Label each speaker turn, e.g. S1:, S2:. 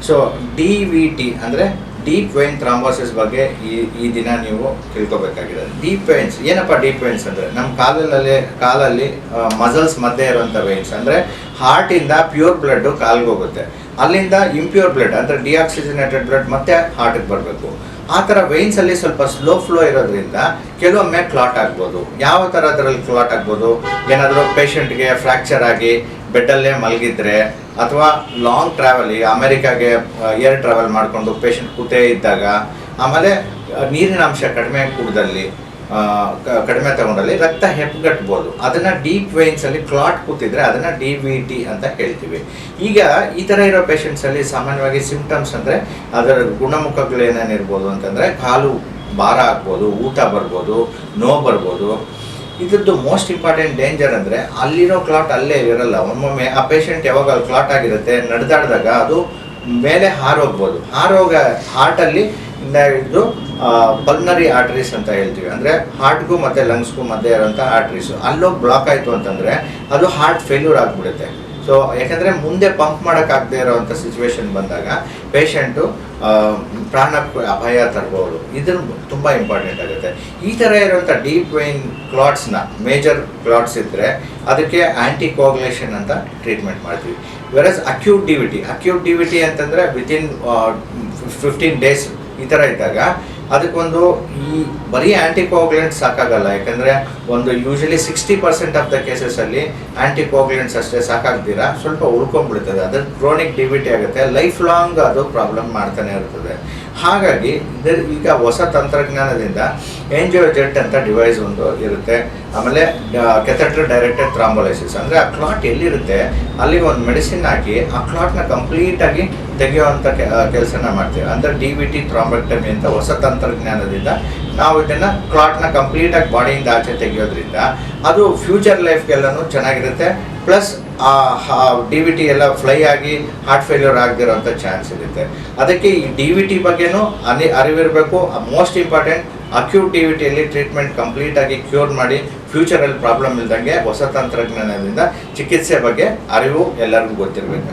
S1: So DVT ಅಂದರೆ deep wine thrombosis ಬಗ್ಗೆ ಈ ದಿನ ನೀವು ತಿಳ್ಕೊಬೇಕಾಗಿದೆ. ಡೀಪ್ ವೈನ್ಸ್ ಏನಪ್ಪ? ಡೀಪ್ ವೈನ್ಸ್ ಅಂದರೆ ನಮ್ಮ ಕಾಲಲ್ಲಿ ಮಸಲ್ಸ್ ಮಧ್ಯೆ ಇರುವಂಥ ವೈನ್ಸ್, ಅಂದರೆ ಹಾರ್ಟಿಂದ ಪ್ಯೂರ್ ಬ್ಲಡ್ಡು ಕಾಲ್ಗೆ ಹೋಗುತ್ತೆ, ಅಲ್ಲಿಂದ ಇಂಪ್ಯೂರ್ ಬ್ಲಡ್ ಅಂದರೆ ಡಿಆಕ್ಸಿಜನೇಟೆಡ್ ಬ್ಲಡ್ ಮತ್ತೆ ಹಾರ್ಟಿಗೆ ಬರಬೇಕು. ಆ ಥರ ವೈನ್ಸಲ್ಲಿ ಸ್ವಲ್ಪ ಸ್ಲೋ ಫ್ಲೋ ಇರೋದ್ರಿಂದ ಕೆಲವೊಮ್ಮೆ ಕ್ಲಾಟ್ ಆಗ್ಬೋದು. ಯಾವ ಥರ ಅದರಲ್ಲಿ ಕ್ಲಾಟ್ ಆಗ್ಬೋದು? ಏನಾದರೂ ಪೇಷಂಟ್ಗೆ ಫ್ರ್ಯಾಕ್ಚರ್ ಆಗಿ ಬೆಡ್ಡಲ್ಲೇ ಮಲಗಿದ್ರೆ, ಅಥವಾ ಲಾಂಗ್ ಟ್ರಾವೆಲ್, ಈಗ ಅಮೆರಿಕಾಗೆ ಏರ್ ಟ್ರಾವೆಲ್ ಮಾಡಿಕೊಂಡು ಪೇಷಂಟ್ ಕೂತೇ ಇದ್ದಾಗ, ಆಮೇಲೆ ನೀರಿನ ಅಂಶ ಕಡಿಮೆ ಕುಡ್ದಲ್ಲಿ ಕಡಿಮೆ ತಗೊಂಡಲ್ಲಿ ರಕ್ತ ಹೆಪ್ಪುಗಟ್ಬೋದು. ಅದನ್ನು ಡೀಪ್ ವೈನ್ಸಲ್ಲಿ ಕ್ಲಾಟ್ ಕೂತಿದ್ರೆ ಅದನ್ನು DVT ಅಂತ ಹೇಳ್ತೀವಿ. ಈಗ ಈ ಥರ ಇರೋ ಪೇಷಂಟ್ಸಲ್ಲಿ ಸಾಮಾನ್ಯವಾಗಿ ಸಿಂಪ್ಟಮ್ಸ್ ಅಂದರೆ ಅದರ ಗುಣಮುಖಗಳು ಏನೇನಿರ್ಬೋದು ಅಂತಂದರೆ ಕಾಲು ಭಾರ ಆಗ್ಬೋದು, ಊತ ಬರ್ಬೋದು, ನೋವು ಬರ್ಬೋದು. ಇದ್ರದ್ದು ಮೋಸ್ಟ್ ಇಂಪಾರ್ಟೆಂಟ್ ಡೇಂಜರ್ ಅಂದರೆ ಅಲ್ಲಿರೋ ಕ್ಲಾಟ್ ಅಲ್ಲೇ ಇರಲ್ಲ. ಒಮ್ಮೊಮ್ಮೆ ಆ ಪೇಷಂಟ್ ಯಾವಾಗ ಅಲ್ಲಿ ಕ್ಲಾಟ್ ಆಗಿರುತ್ತೆ ನಡೆದಾಡಿದಾಗ ಅದು ಮೇಲೆ ಹಾರೋಗ್ಬೋದು. ಹಾರ್ಟಲ್ಲಿ ಹಿಡಿದು ಪಲ್ನರಿ ಆರ್ಟರೀಸ್ ಅಂತ ಹೇಳ್ತೀವಿ, ಅಂದರೆ ಹಾರ್ಟ್ಗೂ ಮತ್ತು ಲಂಗ್ಸ್ಗೂ ಮಧ್ಯೆ ಇರೋಂಥ ಆರ್ಟರೀಸು ಅಲ್ಲೋಗಿ ಬ್ಲಾಕ್ ಆಯಿತು ಅಂತಂದರೆ ಅದು ಹಾರ್ಟ್ ಫೇಲ್ಯೂರ್ ಆಗಿಬಿಡುತ್ತೆ. ಸೊ ಯಾಕಂದರೆ ಮುಂದೆ ಪಂಪ್ ಮಾಡೋಕ್ಕಾಗದೇ ಇರೋವಂಥ ಸಿಚುವೇಶನ್ ಬಂದಾಗ ಪೇಷಂಟು ಪ್ರಾಣಕ್ಕೆ ಅಪಾಯ ತರ್ಬೋದು. ಇದನ್ನು ತುಂಬ ಇಂಪಾರ್ಟೆಂಟ್ ಆಗುತ್ತೆ. ಈ ಥರ ಇರೋಂಥ ಡೀಪ್ ವೈನ್ ಕ್ಲಾಟ್ಸ್ನ, ಮೇಜರ್ ಕ್ಲಾಟ್ಸ್ ಇದ್ದರೆ ಅದಕ್ಕೆ ಆ್ಯಂಟಿಕೋಗ್ಯುಲೇಷನ್ ಅಂತ ಟ್ರೀಟ್ಮೆಂಟ್ ಮಾಡ್ತೀವಿ. ವೆರಸ್ ಅಕ್ಯೂಟ್ DVT ಅಂತಂದರೆ ವಿತಿನ್ 15 days ಈ ಥರ ಇದ್ದಾಗ ಅದಕ್ಕೊಂದು ಈ ಬರೀ ಆ್ಯಂಟಿಕೋಗ್ಯುಲೆಂಟ್ಸ್ ಸಾಕಾಗಲ್ಲ. ಯಾಕಂದರೆ ಒಂದು ಯೂಶಲಿ 60% ಆಫ್ ದ ಕೇಸಸಲ್ಲಿ ಆ್ಯಂಟಿಕೋಗ್ಯುಲೆಂಟ್ಸ್ ಅಷ್ಟೇ ಸಾಕಾಗ್ದಿರ ಸ್ವಲ್ಪ ಉಳ್ಕೊಂಡ್ಬಿಡ್ತದೆ. ಅದು ಕ್ರೋನಿಕ್ DVT ಆಗುತ್ತೆ, ಲೈಫ್ ಲಾಂಗ್ ಅದು ಪ್ರಾಬ್ಲಮ್ ಮಾಡ್ತಾನೆ ಇರ್ತದೆ. ಹಾಗಾಗಿ ಈಗ ಹೊಸ ತಂತ್ರಜ್ಞಾನದಿಂದ ಏಂಜಿಯೋಜೆಟ್ ಅಂತ ಡಿವೈಸ್ ಒಂದು ಇರುತ್ತೆ. ಆಮೇಲೆ ಕೆಥೆಟರ್ ಡೈರೆಕ್ಟೆಡ್ ಥ್ರಾಂಬೋಲೈಸಿಸ್ ಅಂದರೆ ಆ ಕ್ಲಾಟ್ ಎಲ್ಲಿರುತ್ತೆ ಅಲ್ಲಿಗೆ ಒಂದು ಮೆಡಿಸಿನ್ ಹಾಕಿ ಆ ಕ್ಲಾಟ್ನ ಕಂಪ್ಲೀಟಾಗಿ ತೆಗೆಯುವಂಥ ಕೆಲಸನ ಮಾಡ್ತೀವಿ. ಅಂದರೆ DVT ಥ್ರಾಂಬೆಕ್ಟಮಿ ಅಂತ ಹೊಸ ತಂತ್ರಜ್ಞಾನದಿಂದ ನಾವು ಇದನ್ನು ಕ್ಲಾಟ್ನ ಕಂಪ್ಲೀಟಾಗಿ ಬಾಡಿಯಿಂದ ಆಚೆ ತೆಗೆಯೋದ್ರಿಂದ ಅದು ಫ್ಯೂಚರ್ ಲೈಫ್ಗೆಲ್ಲನೂ ಚೆನ್ನಾಗಿರುತ್ತೆ. ಪ್ಲಸ್ ಆ DVT ಎಲ್ಲ ಫ್ಲೈ ಆಗಿ ಹಾರ್ಟ್ ಫೇಲ್ಯೂರ್ ಆಗದಿರೋಂಥ ಚಾನ್ಸ್ ಇರುತ್ತೆ. ಅದಕ್ಕೆ ಈ DVT ಬಗ್ಗೆನೂ ಅರಿವಿರಬೇಕು. ಮೋಸ್ಟ್ ಇಂಪಾರ್ಟೆಂಟ್ ಅಕ್ಯೂಟ್ DVTಯಲ್ಲಿ ಟ್ರೀಟ್ಮೆಂಟ್ ಕಂಪ್ಲೀಟಾಗಿ ಕ್ಯೂರ್ ಮಾಡಿ ಫ್ಯೂಚರಲ್ಲಿ ಪ್ರಾಬ್ಲಮ್ ಇಲ್ದಂಗೆ ಹೊಸ ತಂತ್ರಜ್ಞಾನದಿಂದ ಚಿಕಿತ್ಸೆ ಬಗ್ಗೆ ಅರಿವು ಎಲ್ಲರಿಗೂ ಗೊತ್ತಿರಬೇಕು.